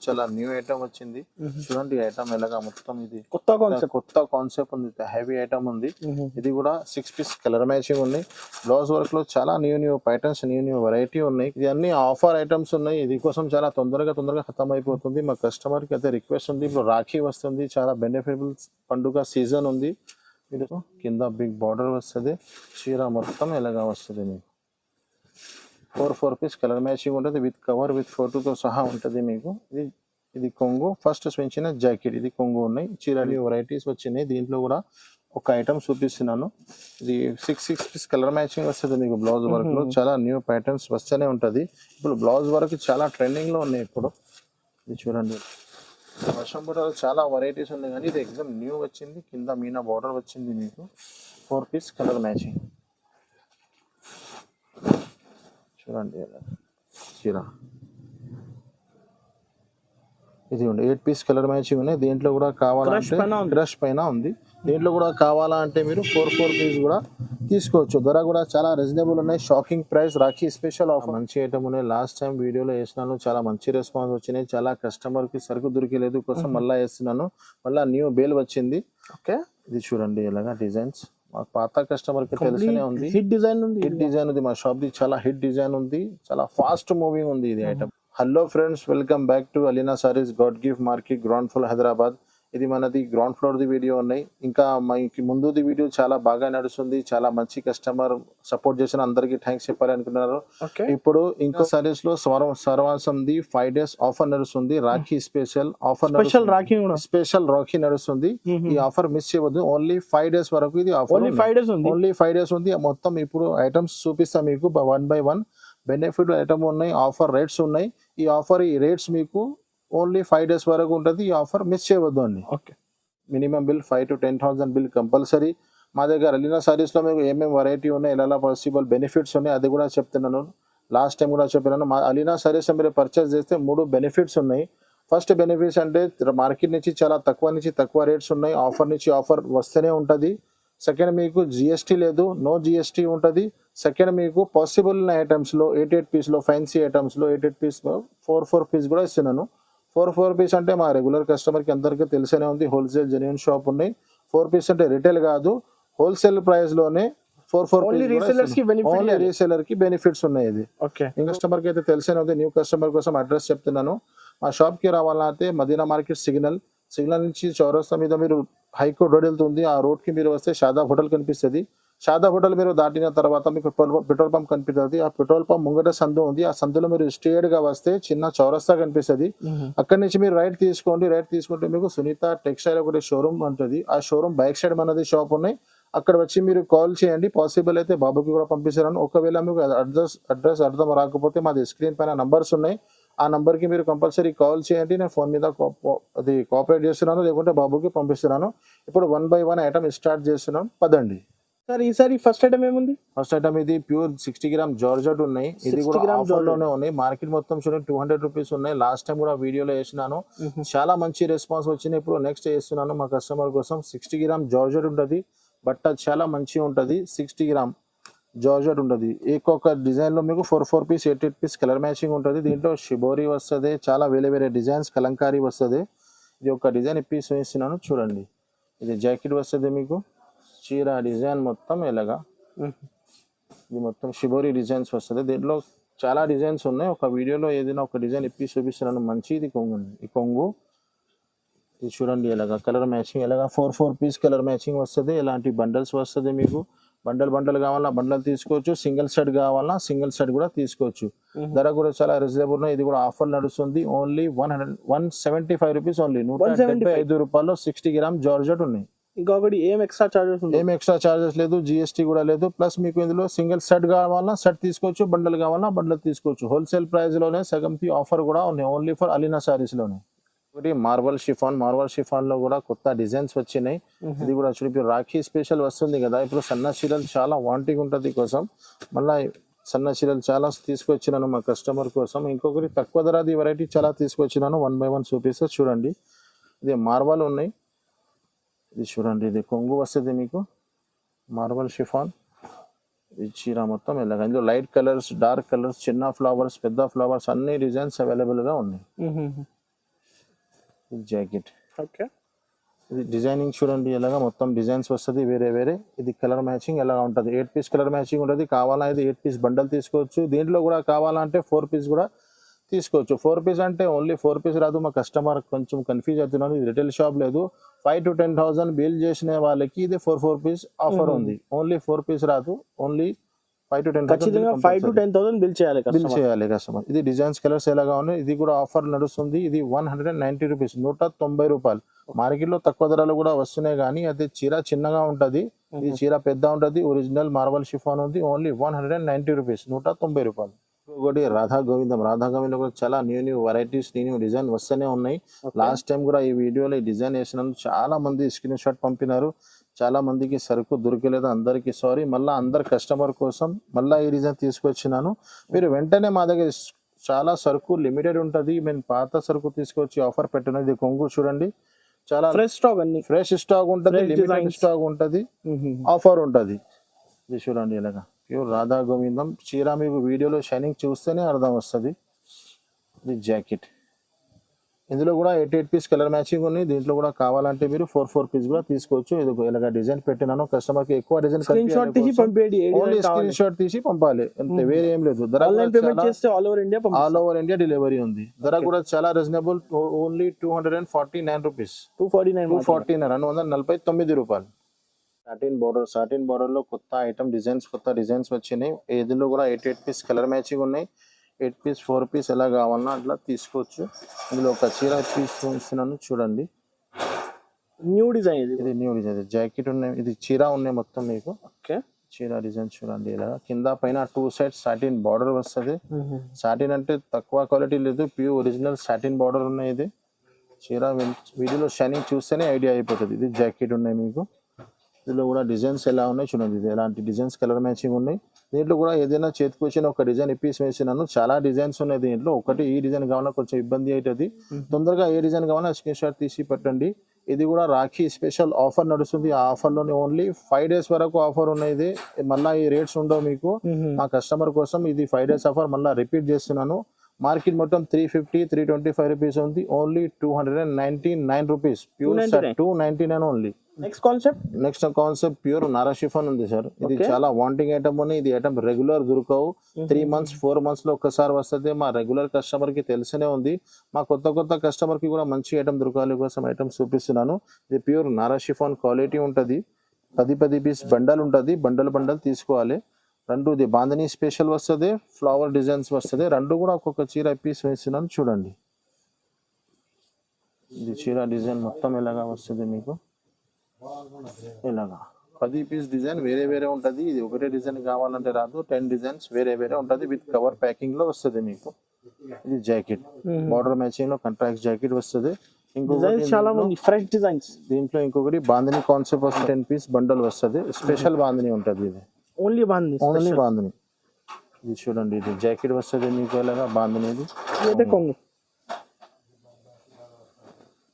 చాలా new item వచ్చింది. చూడండి ఐటమ్ ఎలాగా మొత్తం ఇది కొత్త కాన్సెప్ట్ ఉంది. హెవీ ఐటమ్ ఉంది. ఇది కూడా 6 పీస్ కలర్ మ్యాచింగ్ ఉంది. బ్లౌజ్ వర్క్ లో చాలా న్యూ ప్యాటర్న్స్ న్యూ వెరైటీ ఉన్నాయి. ఇది అన్ని ఆఫర్ ఐటమ్స్ ఉన్నాయి. ఇది కోసం చాలా తొందరగా ఖతం అయిపోతుంది. మా కస్టమర్ కి అయితే రిక్వెస్ట్ ఉంది. ఇప్పుడు రాఖీ వస్తుంది, చాలా బెనిఫిటబుల్ పండుగ సీజన్ ఉంది. మీరు కింద బిగ్ బార్డర్ వస్తుంది. చీర మొత్తం ఎలాగా వస్తుంది మీకు 4 పీస్ కలర్ మ్యాచింగ్ ఉంటుంది. విత్ కవర్ విత్ ఫోటోతో సహా ఉంటుంది మీకు. ఇది కొంగు ఫస్ట్ స్వించిన జాకెట్. ఇది కొంగు ఉన్నాయి. చీరలు వెరైటీస్ వచ్చినాయి. దీంట్లో కూడా ఒక ఐటమ్ చూపిస్తున్నాను. ఇది 6 పీస్ కలర్ మ్యాచింగ్ వస్తుంది మీకు. బ్లౌజ్ వర్క్ లో చాలా న్యూ ప్యాటర్న్స్ వస్తూనే ఉంటది. ఇప్పుడు బ్లౌజ్ వర్క్ చాలా ట్రెండింగ్ లో ఉన్నాయి ఇప్పుడు. ఇది చూడండి వర్షం బుట్టలో చాలా వెరైటీస్ ఉన్నాయి, కానీ ఇది ఎగ్జామ్ న్యూ వచ్చింది. కింద మీనా బార్డర్ వచ్చింది మీకు. 4 పీస్ కలర్ మ్యాచింగ్ చూడండి చీర. ఇది ఉంది 8 పీస్ కలర్ మ్యాచింగ్ ఉన్నాయి. దీంట్లో కూడా కావాలంటే క్రష్ పైన ఉంది. దీంట్లో కూడా కావాలంటే మీరు 4 పీస్ కూడా తీసుకోవచ్చు. ధర కూడా చాలా రీజనబుల్ ఉన్నాయి. Shocking price, Rakhi special offer. మంచి ఐటమ్ ఉన్నాయి. లాస్ట్ టైం వీడియోలో వేసినాను, చాలా మంచి రెస్పాన్స్ వచ్చినాయి. చాలా కస్టమర్ కి సరుకు దొరికలేదు కోసం మళ్ళీ వేస్తున్నాను. మళ్ళీ న్యూ బేల్ వచ్చింది. ఓకే ఇది చూడండి ఎలాగా డిజైన్స్. మా పాత కస్టమర్ కి తెలిసినే ఉంది. హిట్ డిజైన్ ఉంది. మా షాప్ ది చాలా హిట్ డిజైన్ ఉంది. చాలా ఫాస్ట్ మూవింగ్ ఉంది ఇది item. Hello friends, welcome back to Alina saris God gift market, ground floor Hyderabad. ఇది మనది గ్రౌండ్ ఫ్లోర్ ది వీడియో ఉన్నాయి. ఇంకా ముందుది వీడియో చాలా బాగా నడుస్తుంది. చాలా మంచి కస్టమర్ సపోర్ట్ చేసిన అందరికి థ్యాంక్స్ చెప్పాలి అనుకుంటున్నారు. ఇప్పుడు ఇంకో సారీస్ లో సర్వాంశంది 5 days ఆఫర్ నడుస్తుంది. Rakhi special offer, special Rakhi నడుస్తుంది. ఈ ఆఫర్ మిస్ చేయవద్దు. ఓన్లీ 5 days వరకు ఇది ఆఫర్. ఓన్లీ 5 days ఉంది. మొత్తం ఇప్పుడు ఐటమ్స్ చూపిస్తాం మీకు 1 by 1. బెనిఫిట్ ఐటమ్ ఉన్నాయి. ఆఫర్ రేట్స్ ఉన్నాయి. ఈ రేట్స్ మీకు ఓన్లీ 5 days వరకు ఉంటుంది. ఈ ఆఫర్ మిస్ చేయవద్దు అండి. Okay minimum bill 5,000 to 10,000 bill compulsory. మా దగ్గర అలీనా సారీస్ లో మీకు ఏమేమి వెరైటీ ఉన్నాయి, ఎలా పాసిబుల్ బెనిఫిట్స్ ఉన్నాయి అది కూడా చెప్తున్నాను. లాస్ట్ టైం కూడా చెప్పినాను. మా అలీనా సారీస్ మీరు పర్చేస్ చేస్తే 3 బెనిఫిట్స్ ఉన్నాయి. ఫస్ట్ బెనిఫిట్స్ అంటే మార్కెట్ నుంచి చాలా తక్కువ రేట్స్ ఉన్నాయి. ఆఫర్ నుంచి ఆఫర్ వస్తూనే ఉంటుంది. సెకండ్ మీకు జిఎస్టీ లేదు, నో జిఎస్టీ ఉంటుంది. సెకండ్ మీకు పాసిబుల్ ఐటమ్స్ లో 8 పీస్ లో ఫ్యాన్సీ ఐటమ్స్ లో 8 పీస్ లో 4 పీస్ కూడా ఇస్తున్నాను. 4 పీస్ అంటే మా రెగ్యులర్ కస్టమర్ కి అందరికీ తెలిసేనే ఉంది. హోల్సేల్ జెన్యూన్ షాప్ ఉన్నాయి. 4 పీస్ అంటే రిటైల్ కాదు, హోల్సేల్ ప్రైస్ లోనే 4 ఓన్లీ రీసెలర్ కి బెనిఫిట్స్ ఉన్నాయి. ఇది కస్టమర్ కి అయితే తెలిసేనే ఉంది. న్యూ కస్టమర్ కోసం అడ్రస్ చెప్తున్నాను. మా షాప్ కి రావాలంటే మదీనా మార్కెట్ సిగ్నల్ నుంచి చౌరస్తా మీద మీరు హైకోర్ట్ రోడ్ వెళ్తుంది. ఆ రోడ్ కి మీరు వస్తే షాదాబ్ హోటల్ కనిపిస్తుంది. షాదాబ్ హోటల్ మీరు దాటిన తర్వాత మీకు పెట్రోల్ పంప్ కనిపిస్తుంది. ఆ పెట్రోల్ పంప్ ముంగట సందు ఉంది. ఆ సందులో మీరు స్ట్రేట్ గా వస్తే చిన్న చౌరస్తా కనిపిస్తుంది. అక్కడి నుంచి మీరు రైట్ తీసుకోండి. రైట్ తీసుకుంటే మీకు సునీత టెక్స్టైల్ ఒకటి షోరూమ్ ఉంటుంది. ఆ షోరూమ్ బైక్ సైడ్ మనది షాప్ ఉన్నాయి. అక్కడ వచ్చి మీరు కాల్ చేయండి. పాసిబుల్ అయితే బాబుకి కూడా పంపిస్తాను. ఒకవేళ మీకు అడ్రస్ అర్థం రాకపోతే మాది స్క్రీన్ పైన నంబర్స్ ఉన్నాయి. ఆ నంబర్ కి మీరు కంపల్సరీ కాల్ చేయండి. నేను ఫోన్ మీద అది కోఆపరేట్ చేస్తున్నాను, లేకుంటే బాబుకి పంపిస్తున్నాను. ఇప్పుడు 1 by 1 ఐటమ్ స్టార్ట్ చేస్తున్నాం. పదండి సార్. ఈసారి ఫస్ట్ ఐటమ్ ఏముంది? ఫస్ట్ ఐటమ్ ఇది ప్యూర్ 60 గ్రామ్ జార్జెట్ ఉన్నాయి. ఇది కూడా ఆఫర్ లోనే ఉన్నాయి. మార్కెట్ మొత్తం చూడండి 200 రూపీస్ ఉన్నాయి. లాస్ట్ టైం కూడా వీడియోలో వేసినాను. చాలా మంచి రెస్పాన్స్ వచ్చింది. ఇప్పుడు నెక్స్ట్ వేస్తున్నాను మా కస్టమర్ కోసం. 60 గ్రామ్ జార్జెట్ ఉంటుంది. బట్ట చాలా మంచిగా ఉంటుంది. 60 గ్రామ్ జార్జెట్ ఉంటుంది. ఒక్కొక్క డిజైన్ లో మీకు 4 పీస్ 8 పీస్ కలర్ మ్యాచింగ్ ఉంటుంది. దీంట్లో షిబోరి వస్తుంది. చాలా వేరే డిజైన్స్ కలంకారీ వస్తుంది. ఇది ఒక డిజైన్ ఇప్పి చూపిస్తున్నాను చూడండి. ఇది జాకెట్ వస్తుంది మీకు. చీర డిజైన్ మొత్తం ఎలాగా ఇది మొత్తం షిబోరి డిజైన్స్ వస్తుంది. దీంట్లో చాలా డిజైన్స్ ఉన్నాయి. ఒక వీడియోలో ఏదైనా ఒక డిజైన్ ఇప్పి చూపిస్తున్నాను. మంచి ఇది కొంగు. ఈ కొంగు ఇది చూడండి ఎలాగా కలర్ మ్యాచింగ్ ఎలాగా 4 పీస్ కలర్ మ్యాచింగ్ వస్తుంది. ఇలాంటి బండల్స్ వస్తుంది మీకు. బండల్ కావాలన్నా బండల్ తీసుకోవచ్చు. సింగిల్ సెట్ కావాలన్నా సింగిల్ సెట్ కూడా తీసుకోవచ్చు. ధర కూడా చాలా రీజనబుల్ ఉన్నాయి. ఇది కూడా ఆఫర్ నడుస్తుంది. Only 175 rupees. ఓన్లీ 175 రూపాయల్లో 60 గ్రామ్ జార్జెట్ ఉన్నాయి. ఇంకొకటి ఏం ఎక్స్ట్రా చార్జెస్ లేదు, జిఎస్టీ కూడా లేదు. ప్లస్ మీకు ఇందులో సింగిల్ సెట్ కావాలన్నా సెట్ తీసుకోవచ్చు, బండల్ కావాలన్నా బండల్ తీసుకోవచ్చు. హోల్సేల్ ప్రైస్ లోనే సగంకి ఆఫర్ కూడా ఉన్నాయి. ఓన్లీ ఫర్ అలీనా సారీస్ లోనే. ఒకటి మార్బల్ షిఫాన్ లో కూడా కొత్త డిజైన్స్ వచ్చినాయి. ఇది కూడా చూడండి రాఖీ స్పెషల్ వస్తుంది కదా. ఇప్పుడు సన్న చీరలు చాలా వాంటింగ్ ఉంటుంది కోసం మళ్ళీ సన్న చీరలు చాలా తీసుకొచ్చినాను మా కస్టమర్ కోసం. ఇంకొకటి తక్కువ ధరది వెరైటీ చాలా తీసుకొచ్చినాను. 1 by 1 చూపిస్తే చూడండి. ఇది మార్బల్ ఉన్నాయి. ఇది చూడండి. ఇది కొంగు వస్తుంది మీకు. Marble chiffon. ఇది చీర మొత్తం ఇలాగ. ఇందులో లైట్ కలర్స్, డార్క్ కలర్స్, చిన్న ఫ్లవర్స్, పెద్ద ఫ్లవర్స్ అన్ని డిజైన్స్ అవైలబుల్ గా ఉన్నాయి. జాకెట్. ఓకే. ఇది డిజైనింగ్ చూడండి ఎలాగా మొత్తం డిజైన్స్ వస్తుంది వేరే వేరే. ఇది కలర్ మ్యాచింగ్ ఎలా ఉంటుంది, 8 పీస్ కలర్ మ్యాచింగ్ ఉంటుంది. కావాలా ఇది 8 పీస్ బండల్ తీసుకోవచ్చు. దీంట్లో కూడా కావాలంటే 4 పీస్ కూడా తీసుకోవచ్చు. 4 పీస్ అంటే ఓన్లీ 4 పీస్ రాదు. మా కస్టమర్ కొంచెం కన్ఫ్యూజ్ అవుతున్నారు. ఇది రిటైల్ షాప్ లేదు. 5 to 10,000 బిల్ చేసిన వాళ్ళకి ఇది 4 పీస్ ఆఫర్ ఉంది. ఓన్లీ 4 పీస్ రాదు. ఓన్లీ 5 to 10,000 ఖచ్చితంగా 5 to 10,000 బిల్ చేయాలి బిల్ చేయాలి కస్టమర్. ఇది డిజైన్స్ కలర్స్ ఎలాగా ఉన్నాయి. ఇది కూడా ఆఫర్ నడుస్తుంది. ఇది 190 రూపీస్, 190 రూపాయలు. మార్కెట్ లో తక్కువ ధరలు కూడా వస్తున్నాయి కానీ అది చీర చిన్నగా ఉంటది, ఇది చీర పెద్ద ఉంటది. ఒరిజినల్ మార్బల్ షిఫాన్ ఉంది. ఓన్లీ 190 రూపీస్, 190 రూపాయలు. ఒకటి రాధా గోవిందం. రాధా గోవిందం కూడా చాలా న్యూ వెరైటీస్, న్యూ డిజైన్ వస్తూనే ఉన్నాయి. లాస్ట్ టైం కూడా ఈ వీడియోలో ఈ డిజైన్ వేసినందుకు చాలా మంది స్క్రీన్ షాట్ పంపినారు. చాలా మందికి సరుకు దొరకలేదు, అందరికి సారీ. మళ్ళీ అందరు కస్టమర్ కోసం మళ్ళీ ఈ డిజైన్ తీసుకొచ్చినాను. మీరు వెంటనే మా దగ్గర చాలా సరుకు లిమిటెడ్ ఉంటుంది. మేము పాత సరుకు తీసుకొచ్చి ఆఫర్ పెట్టిన. ఇది కొంగు చూడండి, చాలా ఫ్రెష్ స్టాక్, అన్ని ఫ్రెష్ స్టాక్ ఉంటుంది, లిమిటెడ్ స్టాక్ ఉంటుంది, ఆఫర్ ఉంటుంది. ఇది చూడండి ఇలాగా ప్యూర్ రాధా గోవిందం చీర. మీకు వీడియోలో షైనింగ్ చూస్తేనే అర్థం వస్తుంది. ఇది జాకెట్. ఇందులో కూడా 8 పీస్ కలర్ మ్యాచింగ్ ఉన్నాయి. దీంట్లో కూడా కావాలంటే మీరు 4 పీస్ కూడా తీసుకోవచ్చు. ఇది ఇలాగా డిజైన్ పెట్టినాను. కస్టమర్ కి ఎక్కువ డిజైన్ స్క్రీన్ షాట్ తీసి పంపేయండి. ఓన్లీ స్క్రీన్ షాట్ తీసి పంపాలి అంతే, వేరే ఏం లేదు. ఆన్లైన్ పేమెంట్ చేస్తే ఆల్ ఓవర్ ఇండియా డెలివరీ ఉంది. ధర కూడా చాలా రీజనబుల్. ఓన్లీ 249 రూపీస్, 249 రూపాయలు. సాటిన్ బోర్డర్ లో కొత్త ఐటమ్ డిజైన్స్ వచ్చినాయి. ఇందులో కూడా 8 పీస్ కలర్ మ్యాచింగ్ ఉన్నాయి. 8 పీస్ 4 పీస్ ఎలా కావాలన్నా అట్లా తీసుకోవచ్చు. ఇందులో ఒక చీర పీస్ చూపిస్తున్నాను చూడండి. న్యూ డిజైన్, ఇది న్యూ డిజైన్. జాకెట్ ఉన్నాయి, ఇది చీర ఉన్నాయి మొత్తం మీకు. ఓకే. చీర డిజైన్ చూడండి ఇలా. కింద పైన 2 సైడ్స్ సాటిన్ బార్డర్ వస్తుంది. సాటిన్ అంటే తక్కువ క్వాలిటీ లేదు, ప్యూర్ ఒరిజినల్ సాటిన్ బార్డర్ ఉన్నాయి. ఇది చీర వీడియోలో షైనింగ్ చూస్తేనే ఐడియా అయిపోతుంది. ఇది జాకెట్ ఉన్నాయి మీకు. ఇందులో కూడా డిజైన్స్ ఎలా ఉన్నాయి చూడండి. ఇది ఎలాంటి డిజైన్స్ కలర్ మ్యాచింగ్ ఉన్నాయి. దీంట్లో కూడా ఏదైనా చేతికి వచ్చిన ఒక డిజైన్ ఇప్పేసి వేసినాను. చాలా డిజైన్స్ ఉన్నాయి దీంట్లో. ఒకటి ఈ డిజైన్ కావాలన్నా కొంచెం ఇబ్బంది అవుతుంది. తొందరగా ఏ డిజైన్ కావాలన్నా స్క్రీన్ షాట్ తీసి పెట్టండి. ఇది కూడా రాఖీ స్పెషల్ ఆఫర్ నడుస్తుంది. ఆ ఆఫర్లోనే ఓన్లీ 5 days వరకు ఆఫర్ ఉన్నాయి. ఇది మళ్ళీ ఈ రేట్స్ ఉండవు మీకు. మా కస్టమర్ కోసం ఇది 5 days ఆఫర్ మళ్ళీ రిపీట్ చేస్తున్నాను. మార్కెట్ మొత్తం 350, 325 రూపీస్ ఉంది. Only 299 rupees, pure 299 only. Next concept pure Nara chiffon ఉంది సార్. ఇది చాలా వాంటింగ్ ఐటమ్ ఉంది. ఇది ఐటమ్ రెగ్యులర్ దొరకవు. 3 months 4 months లో ఒక్కసారి వస్తుంది. మా రెగ్యులర్ కస్టమర్ కి తెలిసినే ఉంది. మా కొత్త కస్టమర్ కి కూడా మంచి ఐటమ్ దొరకాలి కోసం ఐటమ్ చూపిస్తున్నాను. ఇది ప్యూర్ నారా షిఫాన్ క్వాలిటీ ఉంటుంది. 10 పీస్ బండల్ ఉంటుంది. బండల్ తీసుకోవాలి. రెండు ఇది బాంధనీ స్పెషల్ వస్తుంది, ఫ్లవర్ డిజైన్స్ వస్తుంది. రెండు కూడా ఒక్కొక్క చీర పీస్ వేసినాను చూడండి. ఇది చీర డిజైన్ మొత్తం ఎలాగా వస్తుంది మీకు. ఇలాగా 10 పీస్ డిజైన్ వేరే ఉంటుంది. ఇది ఒకటే డిజైన్ కావాలంటే రాదు. 10 డిజైన్స్ వేరే ఉంటుంది. విత్ కవర్ ప్యాకింగ్ లో వస్తుంది మీకు. ఇది జాకెట్ బార్డర్ మ్యాచింగ్ లో కాంట్రాక్ట్ జాకెట్ వస్తుంది. దీంట్లో ఇంకొకటి బాంధనీ కాన్సెప్ట్ వస్తుంది. 10 పీస్ బండల్ వస్తుంది. స్పెషల్ బాంధనీ ఉంటుంది. ఇది ఓన్లీ బాంధనీ. ఇది చూడండి. ఇది జాకెట్ వస్తుంది మీకు ఎలాగా బాంధనీది.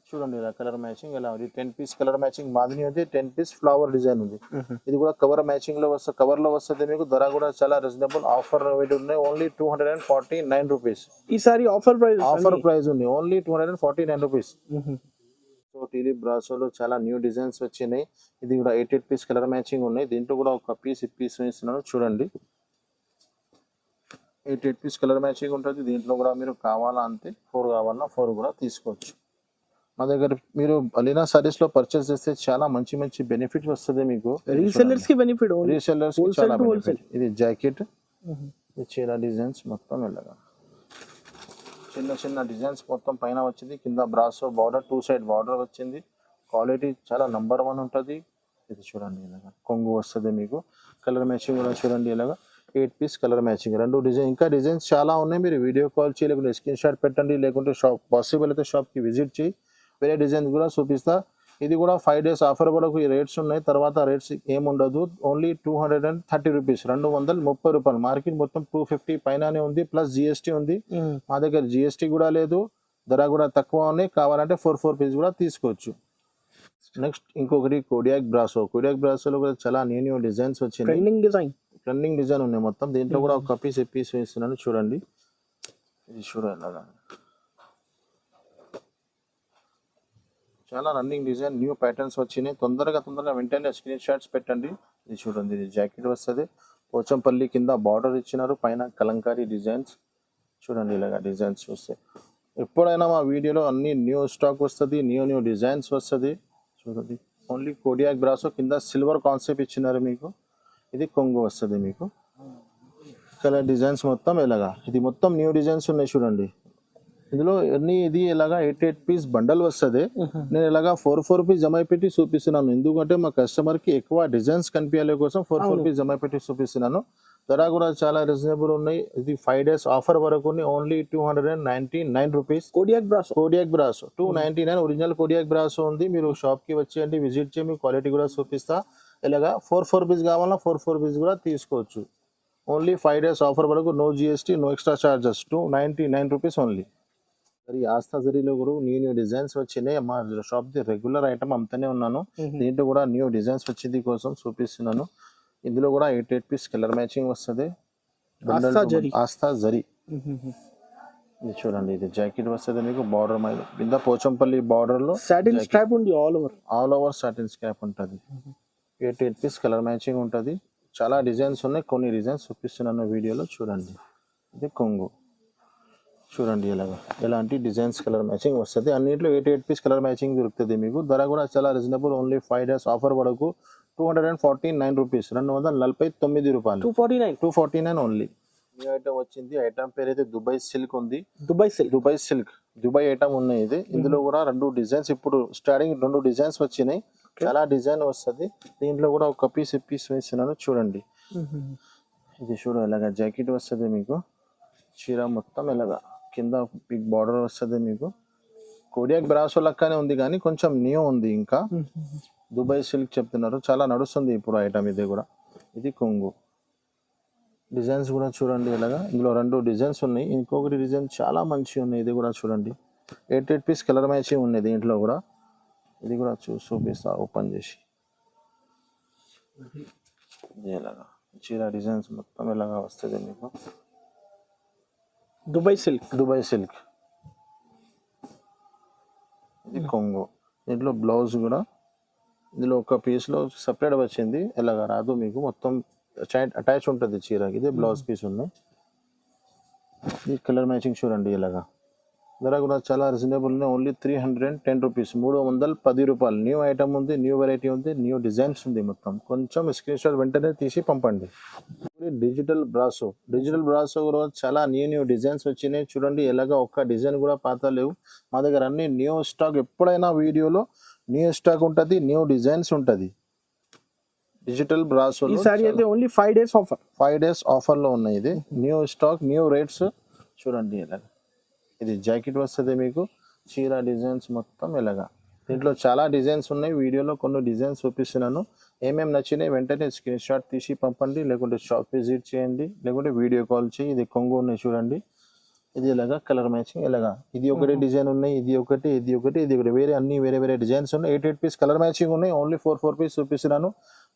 చూడండి ఇలా కలర్ మ్యాచింగ్ ఎలా ఉంది. 10 పీస్ కలర్ మ్యాచింగ్ బాంధనీ ఉంది. 10 పీస్ ఫ్లవర్ డిజైన్ ఉంది. ఇది కూడా కవర్ మ్యాచింగ్ లో వస్తుంది. కవర్ లో వస్తుంది మీకు. ధర కూడా చాలా రీజనబుల్. ఆఫర్ ఉన్నాయి. Only 249 rupees. ఈసారి ఆఫర్ ప్రైస్ ఉంది. Only 249 rupees. సో టీలీ బ్రాసోలో చాలా న్యూ డిజైన్స్ వచ్చినాయి. ఇది కూడా 8 పీస్ కలర్ మ్యాచింగ్ ఉన్నాయి. దీంట్లో కూడా ఒక పీస్ వేస్తున్నాను చూడండి. 8 పీస్ కలర్ మ్యాచింగ్ ఉంటుంది. దీంట్లో కూడా మీరు కావాలా అంతే 4 కావాలన్నా 4 కూడా తీసుకోవచ్చు. మా దగ్గర మీరు అలీనా సారీస్ లో పర్చేస్ చేస్తే చాలా మంచి బెనిఫిట్ వస్తుంది మీకు. రీసెల్లర్స్ కి బెనిఫిట్, రీసెల్లర్స్ కి చాలా బెనిఫిట్. ఇది జాకెట్, ఇది చీర డిజైన్స్ మొత్తం వెళ్ళగా చిన్న డిజైన్స్ మొత్తం పైన వచ్చింది. కింద బ్రాసో బార్డర్ 2 సైడ్ బార్డర్ వచ్చింది. క్వాలిటీ చాలా నంబర్ 1 ఉంటుంది. ఇది చూడండి ఇలాగా కొంగు వస్తుంది మీకు. కలర్ మ్యాచింగ్ కూడా చూడండి ఇలాగా 8 పీస్ కలర్ మ్యాచింగ్. రెండు డిజైన్ ఇంకా డిజైన్స్ చాలా ఉన్నాయి. మీరు వీడియో కాల్ చేయి, లేకుంటే స్క్రీన్ షాట్ పెట్టండి, లేకుంటే షాప్ పాసిబుల్ అయితే షాప్ కి విజిట్ చేయి. వేరే డిజైన్స్ కూడా చూపిస్తా. ఇది కూడా 5 days ఆఫర్ వరకు ఈ రేట్స్ ఉన్నాయి. తర్వాత రేట్స్ ఏముండదు. ఓన్లీ 230 రూపీస్, 230 రూపాయలు. మార్కెట్ మొత్తం 250 పైననే ఉంది. ప్లస్ జిఎస్టీ ఉంది. మా దగ్గర జిఎస్టీ కూడా లేదు. ధర కూడా తక్కువ ఉన్నాయి. కావాలంటే 4 పీస్ కూడా తీసుకోవచ్చు. నెక్స్ట్ ఇంకొకటి కోడియాక్ బ్రాసోలో కూడా చాలా న్యూ డిజైన్స్ వచ్చినాయి. ట్రెండింగ్ డిజైన్ ఉన్నాయి మొత్తం. దీంట్లో కూడా ఒక పీస్ వేస్తున్నాను చూడండి. ఇది చూడాలి చాలా రన్నింగ్ డిజైన్, న్యూ ప్యాటర్న్స్ వచ్చినాయి. తొందరగా వెంటనే స్క్రీన్ షాట్స్ పెట్టండి. ఇది చూడండి, ఇది జాకెట్ వస్తుంది. పోచంపల్లి కింద బార్డర్ ఇచ్చినారు, పైన కలంకారీ డిజైన్స్. చూడండి ఇలాగా డిజైన్స్ వస్తాయి. ఎప్పుడైనా మా వీడియోలో అన్ని న్యూ స్టాక్ వస్తుంది, న్యూ డిజైన్స్ వస్తుంది. చూడండి, ఓన్లీ కోడియాక్ బ్రాసో కింద సిల్వర్ కాన్సెప్ట్ ఇచ్చినారు మీకు. ఇది కొంగు వస్తుంది మీకు. కలర్ డిజైన్స్ మొత్తం ఇలాగా, ఇది మొత్తం న్యూ డిజైన్స్ ఉన్నాయి చూడండి. ఇందులో ఇది ఇలాగా 8 పీస్ బండల్ వస్తుంది. నేను ఇలాగా 4 పీస్ జమ పెట్టి చూపిస్తున్నాను, ఎందుకంటే మా కస్టమర్ కి ఎక్కువ డిజైన్స్ కనిపించలే కోసం 4 పీస్ జమ పెట్టి చూపిస్తున్నాను. ధర కూడా చాలా రీజనబుల్ ఉన్నాయి. ఇది 5 days ఆఫర్ వరకు only 299 rupees. Kodiak brasso 299 original Kodiak brasso ఉంది. మీరు షాప్ కి వచ్చేయండి, విజిట్ చేయండి, మీకు క్వాలిటీ కూడా చూపిస్తా. ఇలాగా 4 పీస్ కావాలన్నా 4 పీస్ కూడా తీసుకోవచ్చు. ఓన్లీ 5 days ఆఫర్ వరకు, no GST, no extra charges, 299 rupees only. మరి ఆస్థా జరీలో కూడా న్యూ డిజైన్స్ వచ్చినాయి. మా షాప్ ది రెగ్యులర్ ఐటమ్ అమ్ముతూనే ఉన్నాను. దీంట్లో కూడా న్యూ డిజైన్స్ వచ్చింది కోసం చూపిస్తున్నాను. ఇందులో కూడా 8 పీస్ కలర్ మ్యాచింగ్ వస్తుంది. ఆస్థా జరీ ఇది చూడండి, ఇది జాకెట్ వస్తుంది మీకు. బార్డర్ కింద పోచంపల్లి బార్డర్ లో సాటిన్ స్ట్రాప్ ఉంది, ఆల్ ఓవర్ సాటిన్ స్ట్రాప్ ఉంటుంది. 8 పీస్ కలర్ మ్యాచింగ్ ఉంటుంది. చాలా డిజైన్స్ ఉన్నాయి, కొన్ని డిజైన్స్ చూపిస్తున్నాను వీడియోలో చూడండి. ఇది కొంగు చూడండి, ఇలాగా ఎలాంటి డిజైన్స్ కలర్ మ్యాచింగ్ వస్తుంది. అన్నింటిలో 8 పీస్ కలర్ మ్యాచింగ్ దొరుకుతుంది మీకు. ధర కూడా చాలా రీజనబుల్, ఓన్లీ 5 days ఆఫర్ వరకు 249 రూపీస్, 249 రూపాయలు. 249 ఓన్లీ. న్యూ ఐటమ్ వచ్చింది. ఐటమ్ పేరు అయితే దుబాయ్ సిల్క్ ఉంది. దుబాయ్ ఐటమ్ ఉన్నాయి ఇది. ఇందులో కూడా 2 డిజైన్స్, ఇప్పుడు స్టార్టింగ్ 2 డిజైన్స్ వచ్చినాయి. చాలా డిజైన్ వస్తుంది. దీంట్లో కూడా ఒక పీస్ వేస్తున్నాను చూడండి. ఇది చూడండి, ఇలాగా జాకెట్ వస్తుంది మీకు. చీర మొత్తం ఇలాగా కింద బిగ్ బార్డర్ వస్తుంది మీకు. కోడియాక్ బ్రాసో లెక్కనే ఉంది కానీ కొంచెం న్యూ ఉంది. ఇంకా దుబాయ్ సిల్క్ చెప్తున్నారు, చాలా నడుస్తుంది ఇప్పుడు ఐటమ్ ఇది కూడా. ఇది కొంగు డిజైన్స్ కూడా చూడండి ఇలాగా. ఇందులో 2 డిజైన్స్ ఉన్నాయి. ఇంకొకటి డిజైన్ చాలా మంచిగా ఉన్నాయి. ఇది కూడా చూడండి, 8 పీస్ కలర్ మ్యాచింగ్ ఉన్నాయి దీంట్లో కూడా. ఇది కూడా చూపిస్తా ఓపెన్ చేసి. ఇది ఇలాగా చీర డిజైన్స్ మొత్తం ఇలాగా వస్తుంది మీకు. దుబాయ్ సిల్క్ ఇది కొంగు. దీంట్లో బ్లౌజ్ కూడా ఇందులో ఒక పీస్ లో సపరేట్ వచ్చింది, ఇలాగా రాదు మీకు. మొత్తం అటాచ్ ఉంటుంది చీరకి. ఇది బ్లౌజ్ పీస్ ఉన్నాయి. ఈ కలర్ మ్యాచింగ్ చూడండి ఇలాగా. ధర కూడా చాలా రీజనబుల్, ఓన్లీ 310 రూపీస్, 310 రూపాయలు. న్యూ ఐటమ్ ఉంది, న్యూ వెరైటీ ఉంది, న్యూ డిజైన్స్ ఉంది మొత్తం. కొంచెం స్క్రీన్ షాట్ వెంటనే తీసి పంపండి. డిజిటల్ బ్రాసో కూడా చాలా న్యూ డిజైన్స్ వచ్చినాయి చూడండి. ఎలాగా ఒక్క డిజైన్ కూడా పాత లేవు మా దగ్గర. అన్ని న్యూ స్టాక్. ఎప్పుడైనా వీడియోలో న్యూ స్టాక్ ఉంటుంది, న్యూ డిజైన్స్ ఉంటుంది. Digital brasso only 5 days offer లో ఉన్నాయి. ఇది న్యూ స్టాక్, న్యూ రేట్స్ చూడండి ఇలాగా. ఇది జాకెట్ వస్తుంది మీకు. చీర డిజైన్స్ మొత్తం ఇలాగా. దీంట్లో చాలా డిజైన్స్ ఉన్నాయి. వీడియోలో కొన్ని డిజైన్స్ చూపిస్తున్నాను. ఏమేమి నచ్చినాయి వెంటనే స్క్రీన్ షాట్ తీసి పంపండి, లేకుంటే షాప్ విజిట్ చేయండి, లేకుంటే వీడియో కాల్ చేయి. ఇది కొంగు ఉన్నాయి చూడండి. ఇది ఇలాగా కలర్ మ్యాచింగ్ ఇలాగా. ఇది ఒకటి డిజైన్ ఉన్నాయి, ఇది ఒకటి వేరే అన్ని వేరే డిజైన్స్ ఉన్నాయి. 8 పీస్ కలర్ మ్యాచింగ్ ఉన్నాయి. ఓన్లీ 4 పీస్ చూపిస్తున్నాను.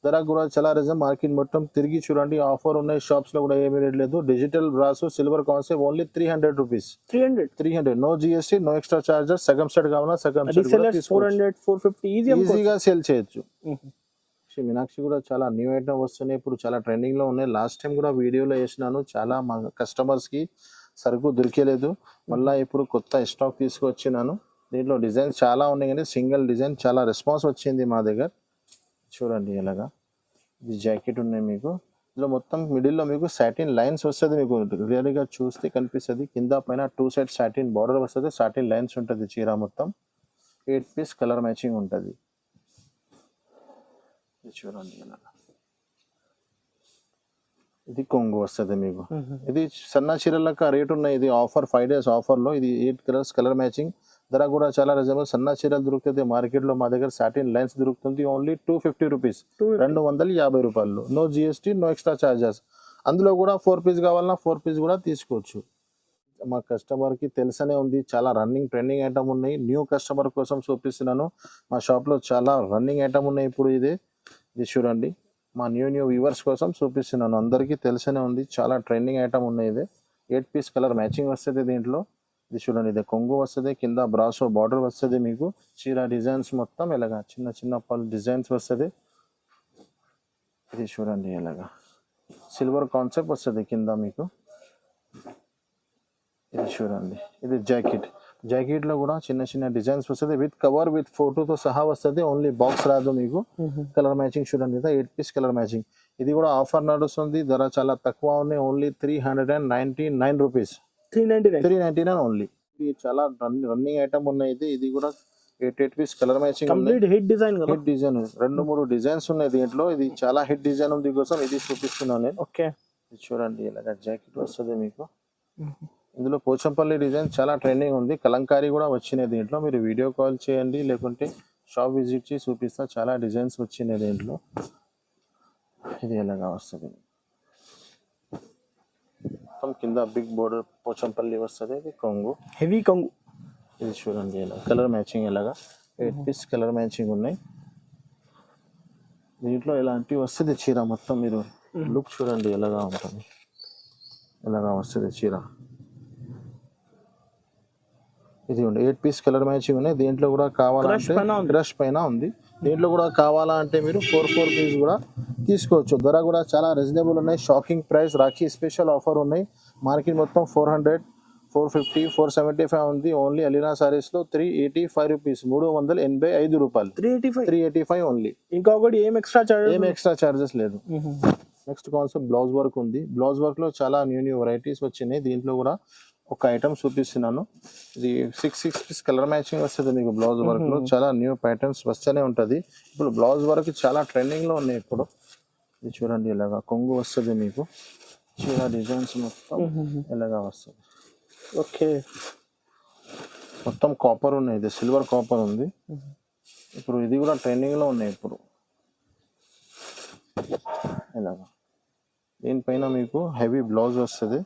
ధర కూడా చాలా రీజన్. మార్కెట్ మొత్తం తిరిగి చూడండి, ఆఫర్ ఉన్నాయి. షాప్స్ లో కూడా ఏమీ రేట్ లేదు. Digital brasso silver concept only 300 rupees. 300 no GST, no extra charges. సగం సెట్ కావాలా సగం సెట్ 400-450 ఈజీగా సేల్ చేయొచ్చు. మీనాక్షి కూడా చాలా న్యూ ఐటమ్ వస్తున్నాయి, ఇప్పుడు చాలా ట్రెండింగ్ లో ఉన్నాయి. లాస్ట్ టైం కూడా వీడియోలో వేసినాను, చాలా మా కస్టమర్స్ కి సరుకు దొరికేలేదు. మళ్ళీ ఇప్పుడు కొత్త స్టాక్ తీసుకొచ్చినాను. దీంట్లో డిజైన్స్ చాలా ఉన్నాయి కానీ సింగిల్ డిజైన్ చాలా రెస్పాన్స్ వచ్చింది మా దగ్గర. చూడండి ఇలాగా. ఇది జాకెట్ ఉన్నాయి మీకు. ఇందులో మొత్తం మిడిల్లో మీకు సాటిన్ లైన్స్ వస్తుంది. మీకు క్లియర్గా చూస్తే కనిపిస్తుంది. కింద పైన 2 సైడ్ సాటిన్ బార్డర్ వస్తుంది, సాటిన్ లైన్స్ ఉంటుంది చీర మొత్తం. 8 పీస్ కలర్ మ్యాచింగ్ ఉంటుంది. చూడండి ఇలాగా. ఇది కొంగు వస్తుంది మీకు. ఇది సన్న చీరలక రేట్ ఉన్నాయి. ఇది ఆఫర్ 5 days ఆఫర్ లో. ఇది 8 కలర్స్ కలర్ మ్యాచింగ్. ధర కూడా చాలా రీజనబుల్. సన్న చీరలు దొరుకుతుంది మార్కెట్ లో, మా దగ్గర సాటిన్ లైన్స్ దొరుకుతుంది. ఓన్లీ 250 రూపీస్, 250 రూపాయలు. No GST, no extra charges. అందులో కూడా 4 పీస్ కావాలన్నా 4 పీస్ కూడా తీసుకోవచ్చు. మా కస్టమర్ కి తెలుసనే ఉంది, చాలా రన్నింగ్ ట్రెండింగ్ ఐటమ్ ఉన్నాయి. న్యూ కస్టమర్ కోసం చూపిస్తున్నాను. మా షాప్ లో చాలా రన్నింగ్ ఐటమ్ ఉన్నాయి ఇప్పుడు. ఇది చూడండి, మా న్యూ వ్యూవర్స్ కోసం చూపిస్తున్నాను. అందరికీ తెలిసనే ఉంది, చాలా ట్రెండింగ్ ఐటమ్ ఉన్నాయి. ఇది 8 పీస్ కలర్ మ్యాచింగ్ వస్తుంది దీంట్లో. ఇది చూడండి, ఇది కొంగు వస్తుంది, కింద బ్రాసో బార్డర్ వస్తుంది మీకు. చీర డిజైన్స్ మొత్తం ఇలాగా చిన్న చిన్న పళ్ళు డిజైన్స్ వస్తుంది. ఇది చూడండి ఇలాగా సిల్వర్ కాన్సెప్ట్ వస్తుంది కింద మీకు. ఇది చూడండి, ఇది జాకెట్. జాకెట్ లో కూడా చిన్న చిన్న డిజైన్స్ వస్తుంది, విత్ కవర్ విత్ ఫోటోతో సహా వస్తుంది. ఓన్లీ బాక్స్ రాదు మీకు. కలర్ మ్యాచింగ్ చూడండి, 8 పీస్ కలర్ మ్యాచింగ్. ఇది కూడా ఆఫర్ నడుస్తుంది, ధర చాలా తక్కువ ఉంది. Only 399 rupees. 399 ఓన్లీ. ఇది చాలా రన్నింగ్ ఐటమ్ ఉన్నాయి. ఇది కూడా 8 piece colour matching. Complete hit design కదా. హిట్ డిజైన్ 2-3 డిజైన్స్ ఉన్నాయి దీంట్లో. ఇది చాలా హిట్ డిజైన్ ఉంది, కోసం ఇది చూపిస్తున్నాను నేను. ఓకే, ఇది చూడండి ఇలాగా జాకెట్ వస్తుంది మీకు. ఇందులో పోచంపల్లి డిజైన్ చాలా ట్రెండింగ్ ఉంది. కలంకారీ కూడా వచ్చినాయి దీంట్లో. మీరు వీడియో కాల్ చేయండి, లేకుంటే షాప్ విజిట్ చేసి చూపిస్తా. చాలా డిజైన్స్ వచ్చినాయి దీంట్లో. ఇది ఎలాగా వస్తుంది మొత్తం కింద బిగ్ బోర్డర్ పోచంపల్లి వస్తుంది. ఇది కొంగు, హెవీ కొంగు. ఇది చూడండి ఇలా కలర్ మ్యాచింగ్ ఎలాగా 8 పీస్ కలర్ మ్యాచింగ్ ఉన్నాయి. దీంట్లో ఇలాంటివి వస్తుంది చీర మొత్తం. మీరు లుక్ చూడండి ఎలాగా ఉంటుంది, ఎలాగా వస్తుంది చీర. ఇది 8 పీస్ కలర్ మ్యాచింగ్ ఉన్నాయి. దీంట్లో కూడా కావాలంటే క్రష్ పైన ఉంది. దీంట్లో కూడా కావాలంటే మీరు 4 పీస్ కూడా తీసుకోవచ్చు. ధర కూడా చాలా రీజనబుల్ ఉన్నాయి. Shocking price, Rakhi special offer ఉన్నాయి. మార్కెట్ మొత్తం 400, 450, 475 ఉంది. ఓన్లీ అలీనా సారీస్ లో 385 రూపీస్, 385 రూపాయలు. 385 ఓన్లీ. ఇంకొకటి ఏం ఎక్స్ట్రా చార్జెస్ లేదు. నెక్స్ట్ కాన్సెప్ట్ బ్లౌజ్ వర్క్ ఉంది. బ్లౌజ్ వర్క్ లో చాలా న్యూ వెరైటీస్ వచ్చినాయి. దీంట్లో కూడా ఒక ఐటమ్ చూపిస్తున్నాను. ఇది 6 పీస్ కలర్ మ్యాచింగ్ వస్తుంది మీకు. బ్లౌజ్ వర్క్ లో చాలా న్యూ ప్యాటర్న్స్ వస్తూనే ఉంటది. ఇప్పుడు బ్లౌజ్ వర్క్ చాలా ట్రెండింగ్ లో ఉన్నాయి ఇప్పుడు. ఇది చూడండి ఇలాగా కొంగు వస్తుంది మీకు. చీర డిజైన్స్ మొత్తం ఇలాగా వస్తుంది. ఓకే, మొత్తం కాపర్ ఉన్నాయి. ఇది సిల్వర్ కాపర్ ఉంది. ఇప్పుడు ఇది కూడా ట్రెండింగ్ లో ఉన్నాయి ఇప్పుడు. ఇలాగా దీనిపైన మీకు హెవీ బ్లౌజ్ వస్తుంది.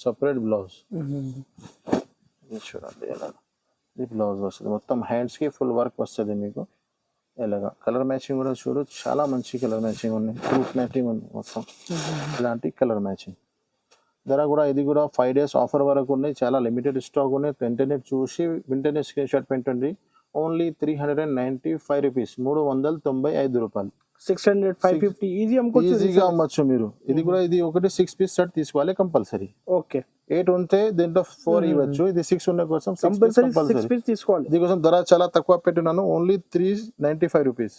Separate blouse. ఇది చూడండి ఇలాగా ఇది బ్లౌజ్ వస్తుంది. మొత్తం హ్యాండ్స్ కి ఫుల్ వర్క్ వస్తుంది మీకు. ఇలాగా కలర్ మ్యాచింగ్ కూడా చూడు, చాలా మంచి కలర్ మ్యాచింగ్ ఉన్నాయి. ఫ్రూట్ మ్యాచింగ్ ఉంది మొత్తం. ఇలాంటి కలర్ మ్యాచింగ్. ధర కూడా ఇది కూడా 5 days ఆఫర్ వరకు ఉన్నాయి. చాలా లిమిటెడ్ స్టాక్ ఉన్నాయి. వెంటనే చూసి వెంటనే స్క్రీన్ షాట్ పెట్టండి. ఓన్లీ 395 రూపీస్, 395 రూపాయలు. 600, 550 ఈజీగా అమ్మచ్చు మీరు. ఇది కూడా ఇది ఒకటి 6 పీస్ సెట్ తీసుకోవాలి కంపల్సరీ. ఓకే, 8 ఉంటే దీంట్లో 4 ఇవ్వచ్చు. ఇది 6 ఉన్న కోసం కంపల్సరీ తీసుకోవాలి. దీనికోసం ధర చాలా తక్కువ పెట్టినాను. Only 395 rupees.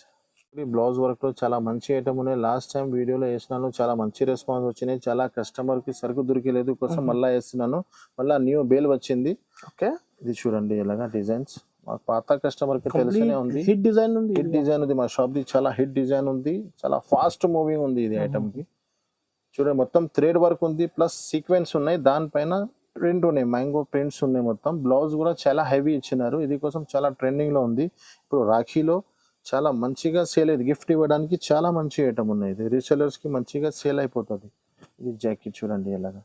బ్లౌజ్ వర్క్ లో చాలా మంచి ఐటమ్ ఉన్నాయి. లాస్ట్ టైం వీడియోలో వేసినాను, చాలా మంచి రెస్పాన్స్ వచ్చినాయి. చాలా కస్టమర్ కి సరుకు దొరికలేదు కోసం మళ్ళీ వేస్తున్నాను. మళ్ళీ న్యూ బేల్ వచ్చింది. ఓకే, ఇది చూడండి ఇలాగా డిజైన్స్. మా పాత కస్టమర్ కి తెలిసినే ఉంది. హిట్ డిజైన్ ఉంది. మా షాప్ ది చాలా హిట్ డిజైన్ ఉంది. చాలా ఫాస్ట్ మూవింగ్ ఉంది ఇది ఐటమ్ కి. చూడండి మొత్తం థ్రెడ్ వర్క్ ఉంది, ప్లస్ సీక్వెన్స్ ఉన్నాయి. దానిపైన ప్రింట్ ఉన్నాయి, మ్యాంగో ప్రింట్స్ ఉన్నాయి మొత్తం. బ్లౌజ్ కూడా చాలా హెవీ ఇచ్చినారు. ఇది కోసం చాలా ట్రెండింగ్ లో ఉంది. ఇప్పుడు రాఖీలో చాలా మంచిగా సేల్ అయింది. గిఫ్ట్ ఇవ్వడానికి చాలా మంచి ఐటమ్ ఉన్నాయి. ఇది రీసెలర్స్ కి మంచిగా సేల్ అయిపోతుంది. ఇది జాకెట్ చూడండి ఎలాగా.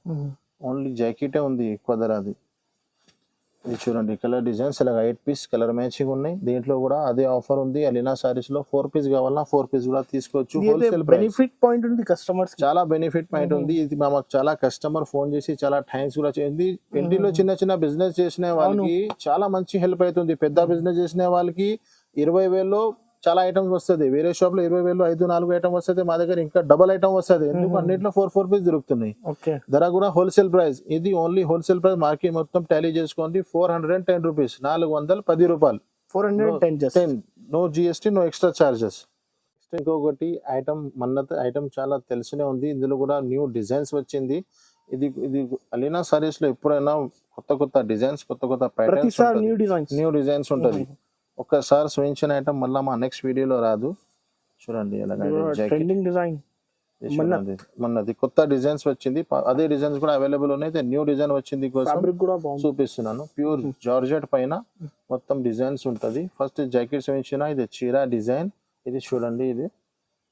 ఓన్లీ జాకెటే ఉంది, ఎక్కువ ధర అది. ఇది చూడండి కలర్ డిజైన్స్ ఇలాగా 8 పీస్ కలర్ మ్యాచింగ్ ఉన్నాయి. దీంట్లో కూడా అదే ఆఫర్ ఉంది. అలీనా సారీస్ లో 4 పీస్ కావాలన్నా 4 పీస్ కూడా తీసుకోవచ్చు. హోల్సేల్ బెనిఫిట్ పాయింట్ ఉంది కస్టమర్స్, చాలా బెనిఫిట్ పాయింట్ ఉంది. ఇది మాకు చాలా కస్టమర్ ఫోన్ చేసి చాలా థ్యాంక్స్ కూడా చేయండి. ఇంటిలో చిన్న చిన్న బిజినెస్ చేసిన వాళ్ళకి చాలా మంచి హెల్ప్ అవుతుంది. పెద్ద బిజినెస్ చేసిన వాళ్ళకి 20,000లో చాలా ఐటమ్స్ వస్తుంది. వేరే షాప్ లో 20,000 5-4 ఐటమ్ వస్తుంది. మా దగ్గర ఇంకా డబల్ ఐటమ్ వస్తుంది. ఎందుకు అన్నింటిలో 4 పీస్ దొరుకుతున్నాయి. ధర కూడా హోల్సేల్ ప్రైస్. ఇది ఓన్లీ హోల్సేల్ ప్రైస్. మార్కెట్ మొత్తం టాలీ చేసుకోండి. 410 రూపీస్, 410 రూపాయలు. 410, no GST, no extra charges. ఇంకొకటి ఐటమ్ మన్నత్ ఐటమ్ చాలా తెలిసినే ఉంది. ఇందులో కూడా న్యూ డిజైన్స్ వచ్చింది. ఇది అలీనా సారీస్ లో ఎప్పుడైనా కొత్త డిజైన్స్, కొత్త ప్యాటర్న్స్, న్యూ డిజైన్స్ ఉంటది. ఒక్కసారి చూపించిన ఐటమ్ మళ్ళీ మా నెక్స్ట్ వీడియోలో రాదు. చూడండి మొన్నది కొత్త డిజైన్స్ వచ్చింది. అదే డిజైన్స్ కూడా అవైలబుల్ ఉన్నాయి. న్యూ డిజైన్ వచ్చింది కోసం చూపిస్తున్నాను. ప్యూర్ జార్జెట్ పైన మొత్తం డిజైన్స్ ఉంటది. ఫస్ట్ జాకెట్ చూపించిన ఇది చీర డిజైన్. ఇది చూడండి ఇది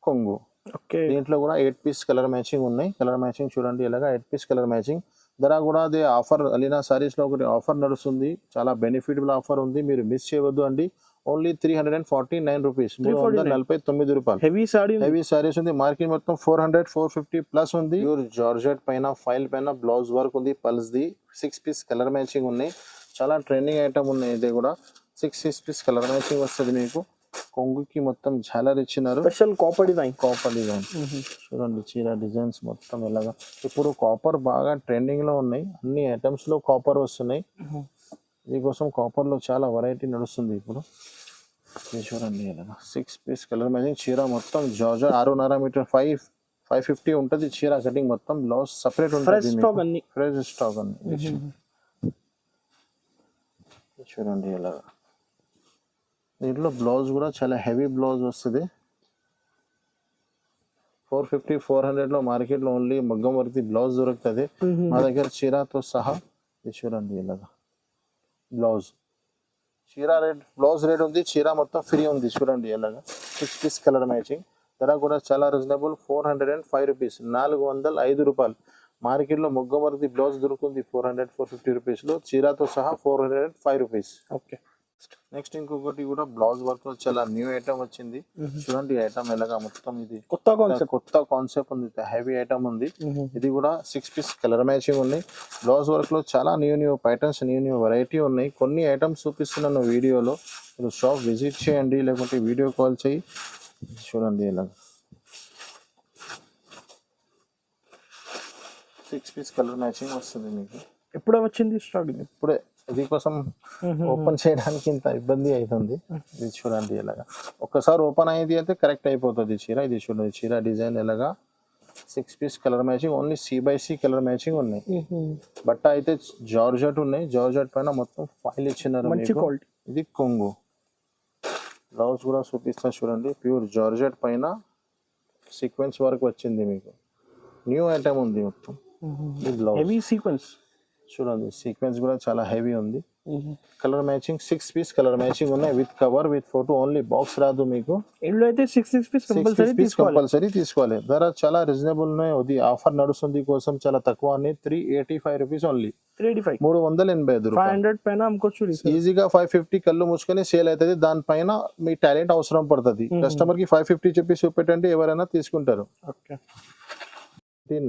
కొంగు. దీంట్లో కూడా 8 పీస్ కలర్ మ్యాచింగ్ ఉన్నాయి. కలర్ మ్యాచింగ్ చూడండి ఇలాగా 8 పీస్ కలర్ మ్యాచింగ్. ధర కూడా అదే ఆఫర్. అలీనా సారీస్ లో ఒకటి ఆఫర్ నడుస్తుంది. చాలా బెనిఫిటబుల్ ఆఫర్ ఉంది. మీరు మిస్ చేయవద్దు అండి. ఓన్లీ 349 రూపీస్, 349 రూపాయలు. హెవీ సాడీ హెవీ సారీస్ ఉంది. మార్కెట్ మొత్తం 400 450 ప్లస్ ఉంది. ప్యూర్ జార్జెట్ పైన ఫైల్ పైన బ్లౌజ్ వర్క్ ఉంది. పల్స్ ది 6 పీస్ కలర్ మ్యాచింగ్ ఉన్నాయి. చాలా ట్రెండింగ్ ఐటమ్ ఉన్నాయి. ఇది కూడా 6 పీస్ కలర్ మ్యాచింగ్ వస్తుంది మీకు. కొంగుకి మొత్తం ఝాలర్ ఇచ్చినారు. Special copper design. చూడండి చీర డిజైన్స్ మొత్తం ఎలాగా. ఇప్పుడు కాపర్ బాగా ట్రెండింగ్ లో ఉన్నాయి. అన్ని ఐటమ్స్ లో కాపర్ వస్తున్నాయి. దీనికోసం కాపర్ లో చాలా వెరైటీ నడుస్తుంది ఇప్పుడు. ఇది చూడండి ఎలాగా 6 పీస్ కలర్ మ్యాచింగ్ చీర మొత్తం జార్జెట్ 6.5 మీటర్ 550 ఉంటుంది చీర కటింగ్ మొత్తం. బ్లౌజ్ సపరేట్ ఉంటుంది. ఫ్రెష్ స్టాక్ అన్ని. చూడండి ఎలాగా. దీంట్లో బ్లౌజ్ కూడా చాలా హెవీ బ్లౌజ్ వస్తుంది. 450 400 లో మార్కెట్ లో ఓన్లీ మగ్గం వర్క్ బ్లౌజ్ దొరుకుతుంది. మా దగ్గర చీరతో సహా. ఇది చూడండి ఇలాగా బ్లౌజ్. చీర రేట్ బ్లౌజ్ రేట్ ఉంది. చీర మొత్తం ఫ్రీ ఉంది. చూడండి ఎలాగా 6 పీస్ కలర్ మ్యాచింగ్. ధర కూడా చాలా రీజనబుల్. 405 రూపీస్, 405 రూపాయలు. మార్కెట్లో మగ్గం వర్క్ బ్లౌజ్ దొరుకుతుంది 400 450 రూపీస్ లో. చీరతో సహా 405 రూపీస్. ఓకే. నెక్స్ట్ ఇంకొకటి కూడా బ్లౌజ్ వర్క్ లో చాలా న్యూ ఐటమ్ వచ్చింది. చూడండి ఐటమ్ ఎలాగా మొత్తం. ఇది కొత్త కాన్సెప్ట్ ఉంది. హెవీ ఐటమ్ ఉంది. ఇది కూడా 6 పీస్ కలర్ మ్యాచింగ్ ఉంది. బ్లౌజ్ వర్క్ లో చాలా న్యూ ప్యాటర్న్స్ న్యూ వెరైటీ ఉన్నాయి. కొన్ని ఐటమ్స్ చూపిస్తున్నాను వీడియోలో. మీరు షాప్ విజిట్ చేయండి లేకుంటే వీడియో కాల్ చేయి. చూడండి ఇలాగా 6 పీస్ కలర్ మ్యాచింగ్ వస్తుంది మీకు. ఎప్పుడే వచ్చింది స్టాక్? ఇప్పుడే. ఇది కోసం ఓపెన్ చేయడానికి ఇంత ఇబ్బంది అవుతుంది. ఇది చూడండి ఎలాగా. ఒక్కసారి ఓపెన్ అయ్యేది అయితే కరెక్ట్ అయిపోతుంది చీర. ఇది చూడండి చీర డిజైన్ ఎలాగా 6 piece colour matching. Only C/C colour matching ఉన్నాయి. బట్ట అయితే జార్జెట్ ఉన్నాయి. జార్జెట్ పైన మొత్తం ఫైల్ ఇచ్చినారు. ఇది కొంగు. బ్లౌజ్ కూడా చూపిస్తా చూడండి. ప్యూర్ జార్జెట్ పైన సీక్వెన్స్ వర్క్ వచ్చింది మీకు. న్యూ ఐటమ్ ఉంది మొత్తం. హెవీ సీక్వెన్స్ చూడండి. సీక్వెన్స్ కూడా చాలా హెవీ ఉంది. Colour matching 6 piece colour matching ఉన్నాయి. With cover with photo. Only box రాదు మీకు. ఇందులో అయితే 6 పీస్ కంపల్సరీ తీసుకోవాలి. ధర చాలా రీజనబుల్ ఉన్నాయి. అది ఆఫర్ నడుస్తుంది కోసం చాలా తక్కువ. 385 రూపీస్ ఓన్లీ. 385 రూపాయలు. పైన అమ్ముకోవచ్చు ఈజీగా. 550 కళ్ళు మూసుకొని సేల్ అవుతుంది. దానిపైన మీ టాలెంట్ అవసరం పడుతుంది. కస్టమర్ కి 550 చెప్పి చూపెట్టండి, ఎవరైనా తీసుకుంటారు. ఓకే.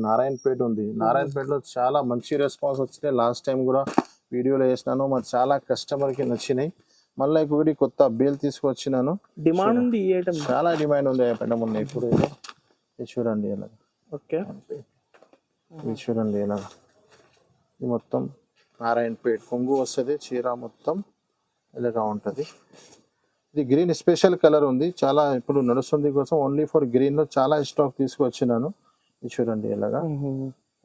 నారాయణపేట ఉంది. నారాయణపేటలో చాలా మంచి రెస్పాన్స్ వచ్చినాయి. లాస్ట్ టైం కూడా వీడియోలో వేసినాను. మరి చాలా కస్టమర్ కి నచ్చినాయి. మళ్ళీ ఇంకొకటి కొత్త బేల్ తీసుకొచ్చినాను. డిమాండ్ ఉంది. చాలా డిమాండ్ ఉంది ఐటమ్ ఉన్నాయి ఇప్పుడు. ఇది చూడండి ఎలా. ఓకే. ఇది చూడండి ఎలా. ఇది మొత్తం నారాయణపేట కొంగు వస్తుంది. చీర మొత్తం ఇలాగా ఉంటుంది. ఇది గ్రీన్ స్పెషల్ కలర్ ఉంది. చాలా ఇప్పుడు నడుస్తుంది కోసం ఓన్లీ ఫర్ గ్రీన్ లో చాలా స్టాక్ తీసుకొచ్చినాను. ఇది చూడండి ఎలాగా.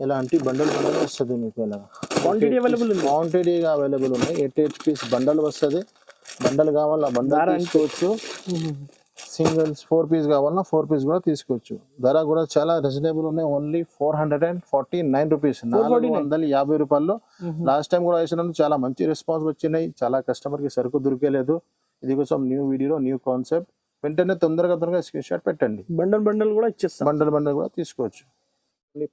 ఎలాంటి బండల్ వస్తుంది మీకు. ఎలాగా క్వాంటిటీ అవైలబుల్ ఉన్నాయి. 8 పీస్ బండల్ వస్తుంది. బండల్ కావాలా బండల్ తీసుకోవచ్చు. సింగిల్స్ 4 పీస్ కావాలన్నా 4 పీస్ కూడా తీసుకోవచ్చు. ధర కూడా చాలా రీజనబుల్ ఉన్నాయి. ఓన్లీ 449 రూపీస్, 450 రూపాయల్లో. లాస్ట్ టైం కూడా వేసినందుకు చాలా మంచి రెస్పాన్స్ వచ్చినాయి. చాలా కస్టమర్ కి సరుకు దొరికేలేదు. ఇది కోసం న్యూ వీడియోలో న్యూ కాన్సెప్ట్. వెంటనే తొందరగా స్క్రీన్ షాట్ పెట్టండి. బండల్ కూడా ఇచ్చేస్తాం. బండల్ కూడా తీసుకోవచ్చు.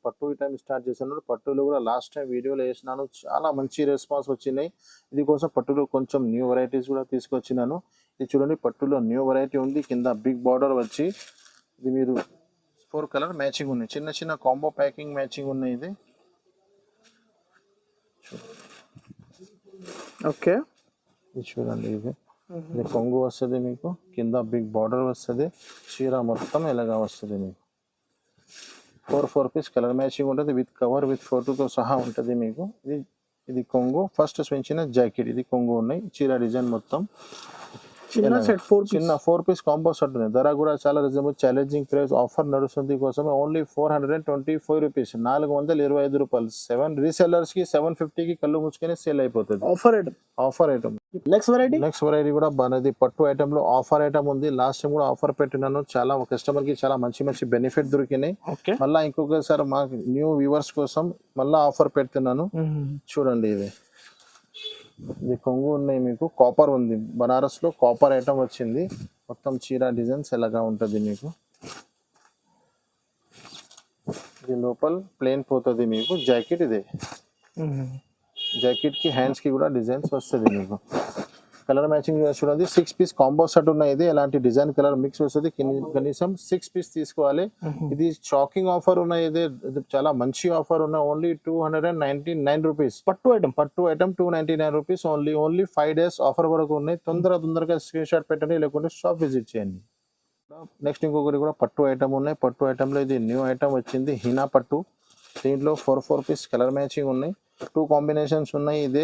పట్టు ఐటమ్ స్టార్ట్ చేస్తున్నాను. పట్టులో కూడా లాస్ట్ టైం వీడియోలో వేసినాను. చాలా మంచి రెస్పాన్స్ వచ్చినాయి. ఇది కోసం పట్టులో కొంచెం న్యూ వెరైటీస్ కూడా తీసుకొచ్చినాను. ఇది చూడండి పట్టులో న్యూ వెరైటీ ఉంది. కింద బిగ్ బార్డర్ వచ్చి ఇది మీరు 4 కలర్ మ్యాచింగ్ ఉన్నాయి. చిన్న కాంబో ప్యాకింగ్ మ్యాచింగ్ ఉన్నాయి. ఇది ఓకే. ఇది చూడండి. ఇది కొంగు వస్తుంది మీకు. కింద బిగ్ బార్డర్ వస్తుంది. చీర మొత్తం ఇలాగా వస్తుంది మీకు. 4 పీస్ కలర్ మ్యాచింగ్ ఉంటుంది. విత్ కవర్ విత్ ఫోటోతో సహా ఉంటుంది మీకు. ఇది కొంగు. ఫస్ట్ స్పెంచిన జాకెట్. ఇది కొంగు ఉన్నాయి. చీర డిజైన్ మొత్తం చిన్న 4 పీస్ కాంబో సెట్ ఉంది. ధర కూడా చాలా రీజనబుల్. ఛాలెంజింగ్ ప్రైస్ ఆఫర్ నడుస్తుంది కోసమే ఓన్లీ 425 రూపీస్, 425 రూపాయలు. 7 రీసెల్లర్స్ కి 750 కి కళ్ళు ముచ్చుకొని సేల్ అయిపోతుంది. Offer item. నెక్స్ట్ వెరైటీ కూడా బాగుంది. పట్టు ఐటమ్ లో ఆఫర్ ఐటమ్ ఉంది. లాస్ట్ టైం కూడా ఆఫర్ పెట్టినాను. చాలా కస్టమర్ కి చాలా మంచి బెనిఫిట్ దొరికినాయి. మళ్ళీ ఇంకొకసారి మా న్యూ వ్యూవర్స్ కోసం మళ్ళీ ఆఫర్ పెడుతున్నాను. చూడండి. ఇది కొంగు ఉన్నాయి మీకు. కాపర్ ఉంది. బనారస్ లో కాపర్ ఐటమ్ వచ్చింది. మొత్తం చీర డిజైన్స్ ఎలాగా ఉంటుంది మీకు. ఇది లోపల ప్లేన్ పోతుంది మీకు. జాకెట్ ఇదే. జాకెట్ కి హ్యాండ్స్ కి కూడా డిజైన్స్ వస్తుంది మీకు. కలర్ మ్యాచింగ్ చూడండి 6 పీస్ కాంబో సెట్ ఉన్నాయి. ఇది ఎలాంటి డిజైన్ కలర్ మిక్స్ వస్తుంది. కనీసం 6 పీస్ తీసుకోవాలి. ఇది షాకింగ్ ఆఫర్ ఉన్నాయి. ఇది చాలా మంచి ఆఫర్ ఉన్నాయి. ఓన్లీ 299 రూపీస్ పట్టు item 299 rupees only 5 days offer వరకు ఉన్నాయి. తొందరగా స్క్రీన్ షాట్ పెట్టండి, లేకుంటే షాప్ విజిట్ చేయండి. నెక్స్ట్ ఇంకొకటి కూడా పట్టు ఐటమ్ ఉన్నాయి. పట్టు ఐటమ్ లో ఇది న్యూ ఐటమ్ వచ్చింది, హీనా పట్టు. దీంట్లో 4 పీస్ కలర్ మ్యాచింగ్ ఉన్నాయి. 2 కాంబినేషన్స్ ఉన్నాయి. ఇదే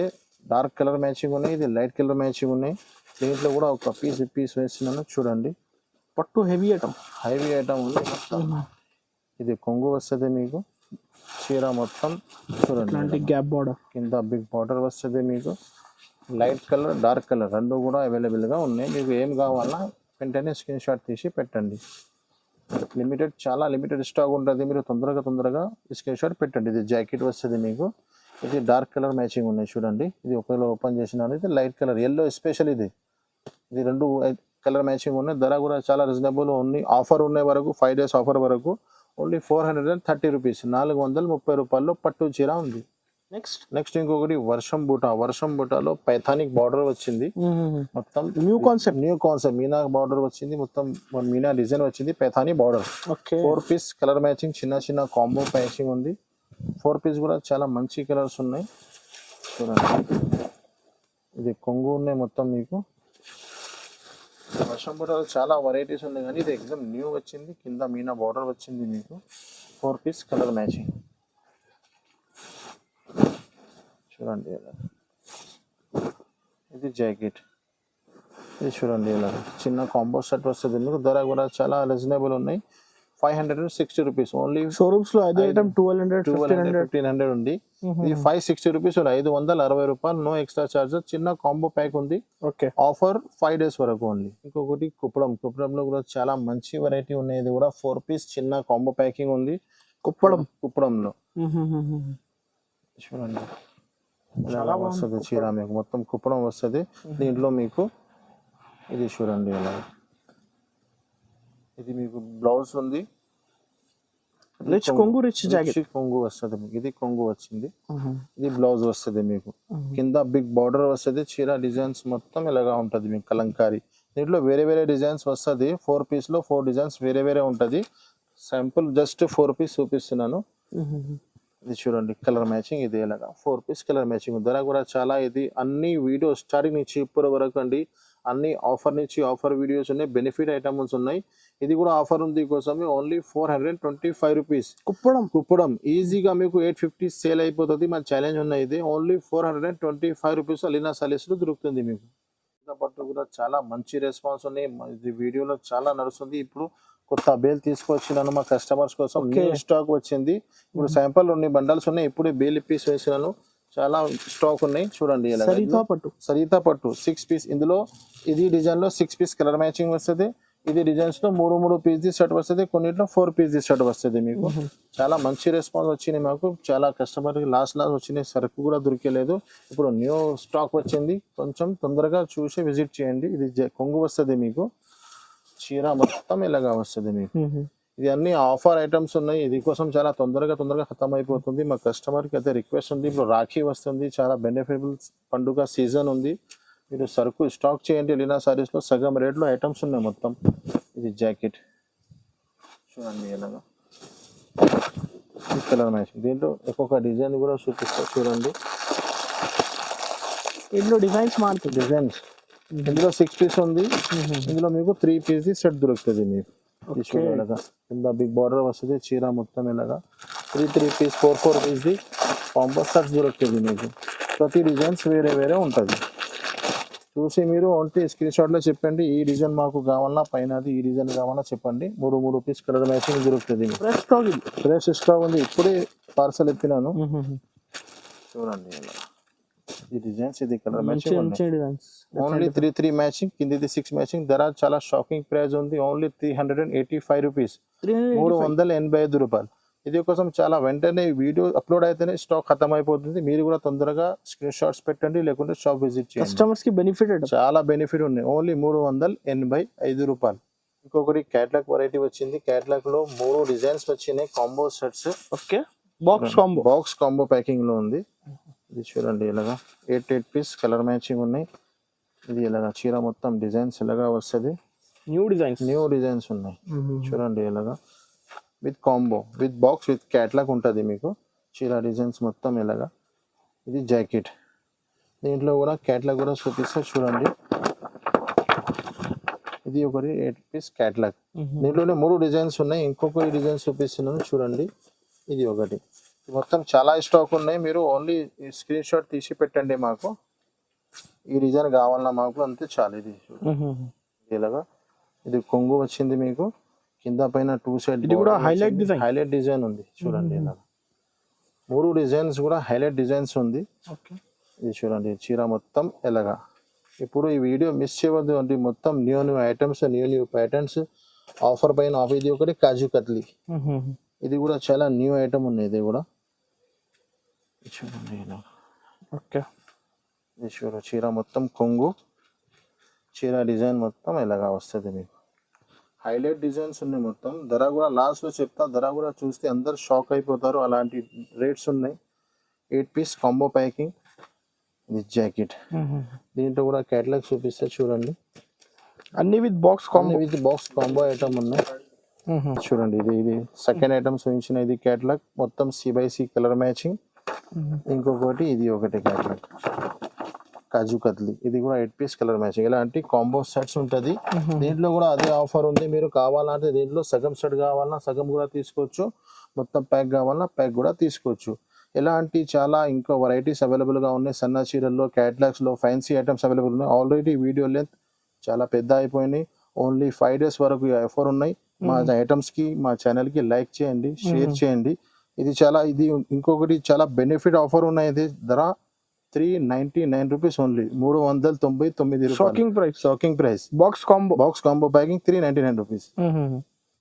డార్క్ కలర్ మ్యాచింగ్ ఉన్నాయి, ఇది లైట్ కలర్ మ్యాచింగ్ ఉన్నాయి. దీంట్లో కూడా ఒక పీస్ వేస్తున్నాను చూడండి. పట్టు హెవీ ఐటమ్ ఉంది మొత్తం. ఇది కొంగు వస్తుంది మీకు. చీర మొత్తం చూడండి, గ్యాప్ బార్డర్ కింద బిగ్ బార్డర్ వస్తుంది మీకు. లైట్ కలర్ డార్క్ కలర్ రెండు కూడా అవైలబుల్ గా ఉన్నాయి. మీకు ఏం కావాలన్నా వెంటనే స్క్రీన్ షాట్ తీసి పెట్టండి. చాలా లిమిటెడ్ స్టాక్ ఉంటుంది. మీరు తొందరగా స్క్రీన్ షాట్ పెట్టండి. ఇది జాకెట్ వస్తుంది మీకు. ఇది డార్క్ కలర్ మ్యాచింగ్ ఉన్నాయి చూడండి. ఇది ఒకవేళ ఓపెన్ చేసినాను, ఇది లైట్ కలర్ ఎల్లో స్పెషల్. ఇది 2 కలర్ మ్యాచింగ్ ఉన్నాయి. ధర కూడా చాలా రీజనబుల్ ఉంది. ఆఫర్ ఉన్నాయి వరకు 5 డేస్ ఆఫర్ వరకు ఓన్లీ 430 రూపీస్, 430 రూపాయల్లో పట్టు చీర ఉంది. నెక్స్ట్ ఇంకొకటి వర్షం బూటాలో పైథానిక్ బార్డర్ వచ్చింది. మొత్తం న్యూ కాన్సెప్ట్ మీనా బార్డర్ వచ్చింది. మొత్తం మీనా డిజైన్ వచ్చింది, Paithani border. 4 piece colour matching, చిన్న కాంబో మ్యాచింగ్ ఉంది. 4 పీస్ కూడా చాలా మంచి కలర్స్ ఉన్నాయి చూడండి. ఇది కొంగు ఉన్నాయి మొత్తం మీకు. వర్షం బూటాలో చాలా వెరైటీస్ ఉన్నాయి, కానీ ఇది ఎగ్జామ్ న్యూ వచ్చింది. కింద మీనా బార్డర్ వచ్చింది మీకు. 4 పీస్ కలర్ మ్యాచింగ్ చూడండి. ఇది జాకెట్. ఇది చూడండి, ఇలా చిన్న కాంబో సెట్ వస్తుంది మీకు. ధర కూడా చాలా రీజనబుల్ ఉన్నాయి. 560 రూపీస్ ఓన్లీ. షోరూమ్స్ లో అదే ఐటమ్ 1500 ఉంది. ఇది 560 రూపీస్, 560 రూపాయలు. No extra charges. చిన్న కాంబో ప్యాక్ ఉంది. ఓకే, ఆఫర్ 5 డేస్ వరకు ఓన్లీ. ఇంకొకటి కుప్పడంలో కూడా చాలా మంచి వెరైటీ ఉన్నాయి. ఇది కూడా 4 పీస్ చిన్న కాంబో ప్యాకింగ్ ఉంది. కుప్పడంలో చూడండి, చాలా వస్తుంది చీర మీకు. మొత్తం కుప్పడం వస్తుంది. దీంట్లో మీకు ఇది చూడండి ఇలా. ఇది మీకు బ్లౌజ్ ఉంది. కొంగు వస్తుంది మీకు. ఇది కొంగు వచ్చింది. ఇది బ్లౌజ్ వస్తుంది మీకు. కింద బిగ్ బార్డర్ వస్తుంది. చీర డిజైన్స్ మొత్తం ఇలాగా ఉంటది మీకు, కలంకారీ. దీంట్లో వేరే డిజైన్స్ వస్తుంది. 4 పీస్ లో 4 డిజైన్స్ వేరే ఉంటది. శాంపుల్ జస్ట్ 4 పీస్ చూపిస్తున్నాను. ఇది చూడండి కలర్ మ్యాచింగ్. ఇది ఇలాగా 4 పీస్ కలర్ మ్యాచింగ్. ధర కూడా చాలా. ఇది అన్ని వీడియో స్టార్టింగ్ నుంచి ఇప్పటి వరకు అండి. అన్ని ఆఫర్ నుంచి ఆఫర్ వీడియోస్ ఉన్నాయి, బెనిఫిట్ ఐటమ్స్ ఉన్నాయి. ఇది కూడా ఆఫర్ ఉంది కోసమే ఓన్లీ 425 రూపీస్. కుప్పడం ఈజీగా మీకు 850 సేల్ అయిపోతుంది. మన ఛాలెంజ్ ఉన్నాయి. ఇది ఓన్లీ 425 రూపీస్ అలీనా సారీస్ లో దొరుకుతుంది మీకు. పట్టు కూడా చాలా మంచి రెస్పాన్స్ ఉన్నాయి. ఇది వీడియోలో చాలా నడుస్తుంది. ఇప్పుడు కొత్త బేల్ తీసుకొచ్చినాను మా కస్టమర్స్ కోసం. న్యూ స్టాక్ వచ్చింది. ఇప్పుడు శాంపుల్ 2 బండల్స్ ఉన్నాయి. ఇప్పుడే బేల్ ఇప్పేసి వేసినాను. చాలా స్టాక్ ఉన్నాయి చూడండి. సరితా పట్టు 6 పీస్. ఇందులో ఇది డిజైన్ లో 6 పీస్ కలర్ మ్యాచింగ్ వస్తుంది. ఇది డిజైన్స్ లో 3 పీస్ సెట్ వస్తుంది. కొన్నిట్లో 4 పీస్ సెట్ వస్తుంది మీకు. చాలా మంచి రెస్పాన్స్ వచ్చింది మాకు. చాలా కస్టమర్ లాస్ట్ వచ్చినాయి. సరుకు కూడా దొరికలేదు. ఇప్పుడు న్యూ స్టాక్ వచ్చింది. కొంచెం తొందరగా చూసి విజిట్ చేయండి. ఇది కొంగు వస్తుంది మీకు. చీర మొత్తం ఇలాగా వస్తుంది మీకు. ఇది అన్ని ఆఫర్ ఐటమ్స్ ఉన్నాయి. ఇది కోసం చాలా తొందరగా ఖతం అయిపోతుంది. మా కస్టమర్ కి అయితే రిక్వెస్ట్ ఉంది. ఇప్పుడు రాఖీ వస్తుంది. చాలా బెనిఫిటబుల్ పండుగ సీజన్ ఉంది. మీరు సరుకు స్టాక్ చేయండి. లీనా సారీస్ లో సగం రేట్ లో ఐటమ్స్ ఉన్నాయి మొత్తం. ఇది జాకెట్ చూడండి ఇలాగా. Colour matching. దీంట్లో ఒక్కొక్క డిజైన్ కూడా చూపిస్తా చూడండి. ఇందులో డిజైన్స్ మారుతుంది. డిజైన్స్ ఇందులో 6 పీస్ ఉంది. ఇందులో మీకు 3 పీస్ సెట్ దొరుకుతుంది మీకు. ఇలాగా కింద బిగ్ బార్డర్ వస్తుంది. చీర మొత్తం ఇలాగా 3 పీస్ 4 పీస్ ది కాంబో సెట్స్ దొరుకుతుంది మీకు. ప్రతి డిజైన్స్ వేరే ఉంటుంది. చూసి మీరు ఓన్లీ స్క్రీన్ షాట్ లో చెప్పండి. ఈ డిజైన్ మాకు కావాలన్నా, పైన ఈ డిజైన్ కావాలన్నా చెప్పండి. 3 పీస్ కలర్ మ్యాచింగ్ దొరుకుతుంది. ఫ్రెష్ స్టాక్ ఉంది. ఇప్పుడే పార్సల్ ఎత్తినాను చూడండి. ఇలా ఈ డిజైన్స్, ఇది కలర్ మ్యాచింగ్. Only 3 matching. కింది 6 మ్యాచింగ్. ధర చాలా షాకింగ్ ప్రైస్ ఉంది. ఓన్లీ 385 రూపీస్, 385 రూపాయలు. ఇది కోసం చాలా వెంటనే వీడియో అప్లోడ్ అయితేనే స్టాక్ ఖతం అయిపోతుంది. మీరు కూడా తొందరగా స్క్రీన్ షాట్స్ పెట్టండి, లేకుంటే షాప్ విజిట్ చేయండి. కస్టమర్స్ కి బెనిఫిట్ చాలా బెనిఫిట్ ఉన్నాయి. ఓన్లీ 385 రూపాయలు. ఇంకొకటి క్యాట్లాగ్ వెరైటీ వచ్చింది. క్యాట్లాగ్ లో 3 డిజైన్స్ వచ్చినాయి. Combo sets. Okay, box combo packing లో ఉంది. ఇది చూడండి ఇలాగా 8 పీస్ కలర్ మ్యాచింగ్ ఉన్నాయి. ఇది ఇలాగా చీర మొత్తం డిజైన్స్ ఇలాగా వస్తుంది. New designs. న్యూ డిజైన్స్ ఉన్నాయి చూడండి ఇలాగా with combo with box with catalogue ఉంటుంది మీకు చీర డిజైన్స్ మొత్తం ఇలాగా. ఇది జాకెట్, దీంట్లో కూడా క్యాట్లాగ్ కూడా చూపిస్తే చూడండి. ఇది ఒకటి 8 పీస్ క్యాట్లాగ్, దీంట్లోనే 3 డిజైన్స్ ఉన్నాయి. ఇంకొక డిజైన్స్ చూపిస్తున్నాను చూడండి. ఇది ఒకటి, మొత్తం చాలా స్టాక్ ఉన్నాయి. మీరు ఓన్లీ స్క్రీన్ షాట్ తీసి పెట్టండి మాకు, ఈ డిజైన్ కావాలన్నా మాకు అంతే చాలు. ఇది ఇలాగా ఇది కొంగు వచ్చింది మీకు, కింద పైన 2 సైడ్ ఇది కూడా హైలైట్ డిజైన్. హైలైట్ డిజైన్ ఉంది చూడండి. ఇలా 3 డిజైన్స్ కూడా హైలైట్ డిజైన్స్ ఉంది. ఓకే, ఇది చూడండి చీర మొత్తం ఎలాగా. ఇప్పుడు ఈ వీడియో మిస్ చేయవద్దు అండి, మొత్తం new new items, new patterns, offer పైన ఆఫర్. ఇది ఒకటి కాజు కత్లీ, ఇది కూడా చాలా న్యూ ఐటమ్ ఉంది. ఇది కూడా చూడండి ఇలా. ఓకే, ఇది చూడ చీర మొత్తం కొంగు, చీర డిజైన్ మొత్తం ఎలాగా వస్తుంది మీకు. హైలైట్ డిజైన్స్ ఉన్నాయి మొత్తం. ధర కూడా లాస్ట్లో చెప్తా, ధర కూడా చూస్తే అందరు షాక్ అయిపోతారు, అలాంటి రేట్స్ ఉన్నాయి. 8 పీస్ కాంబో ప్యాకింగ్. ఇది జాకెట్, దీంట్లో కూడా క్యాటలాగ్ చూపిస్తే చూడండి. అన్ని with box combo, with box combo item ఉన్నాయి చూడండి. ఇది సెకండ్ ఐటమ్ చూపించిన, ఇది క్యాటలాగ్ మొత్తం C/C కలర్ మ్యాచింగ్. ఇంకొకటి ఇది ఒకటి క్యాటలాగ్ కాజు కత్లీ, ఇది కూడా 8 పీస్ కలర్ మ్యాచింగ్. ఇలాంటి కాంబో సెట్స్ ఉంటుంది. దీంట్లో కూడా అదే ఆఫర్ ఉంది. మీరు కావాలంటే దీంట్లో సగం సెట్ కావాలన్నా సగం కూడా తీసుకోవచ్చు, మొత్తం ప్యాక్ కావాలన్నా ప్యాక్ కూడా తీసుకోవచ్చు. ఇలాంటి చాలా ఇంకా వెరైటీస్ అవైలబుల్గా ఉన్నాయి. సన్న చీరల్లో, క్యాటలాగ్స్లో ఫ్యాన్సీ ఐటమ్స్ అవైలబుల్ ఉన్నాయి. ఆల్రెడీ వీడియో లెంత్ చాలా పెద్ద అయిపోయినాయి. ఓన్లీ 5 డేస్ వరకు ఈ ఆఫర్ ఉన్నాయి. మా ఐటమ్స్కి, మా ఛానల్కి లైక్ చేయండి, షేర్ చేయండి. ఇది ఇంకొకటి చాలా బెనిఫిట్ ఆఫర్ ఉన్నాయి. ఇది ధర 399 రూపీస్ ఓన్లీ, 399 రూపాయలు. Shocking price. Shocking price. Box combo box combo packing 399 rupees.